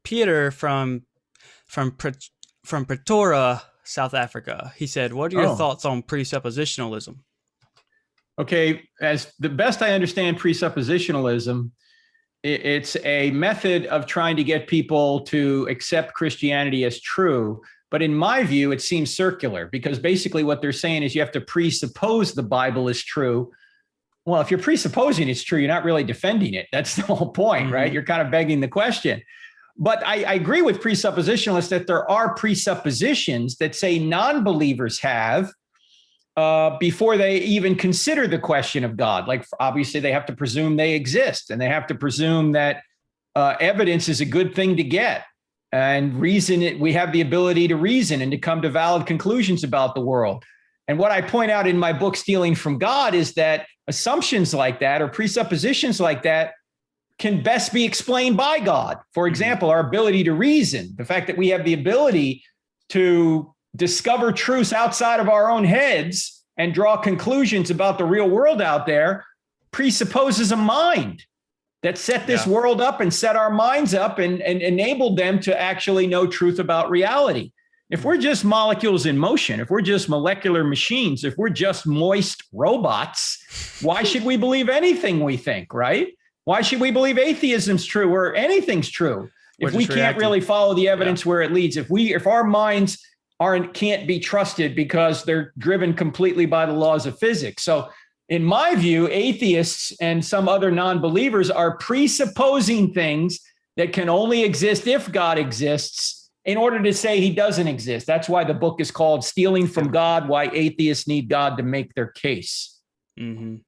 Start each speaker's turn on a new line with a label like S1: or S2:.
S1: Peter from from Pretoria, South Africa. He said, "What are your
S2: Oh,
S1: thoughts on presuppositionalism?"
S2: okay. As the best I understand presuppositionalism, it's a method of trying to get people to accept Christianity as true. But in my view, it seems circular because basically what they're saying is you have to presuppose the Bible is true. Well, if you're presupposing it's true, you're not really defending it. That's the whole point, right?
S1: Mm-hmm.
S2: You're kind of begging the question. But I agree with presuppositionalists that there are presuppositions that say non-believers have before they even consider the question of God. Like obviously they have to presume they exist, and they have to presume that evidence is a good thing to get, and reason it. We have the ability to reason and to come to valid conclusions about the world. And what I point out in my book, Stealing from God, is that assumptions like that or presuppositions like that can best be explained by God. For example, our ability to reason, the fact that we have the ability to discover truths outside of our own heads and draw conclusions about the real world out there, presupposes a mind that set this world up and set our minds up and enabled them to actually know truth about reality. If we're just molecules in motion, if we're just molecular machines, if we're just moist robots, why should we believe anything we think, right? Why should we believe atheism's true or anything's true if we can't really follow the evidence where it leads? If our minds can't be trusted because they're driven completely by the laws of physics. So in my view, atheists and some other non-believers are presupposing things that can only exist if God exists in order to say he doesn't exist. That's why the book is called Stealing from God, Why Atheists Need God to Make Their Case.
S1: Mm-hmm.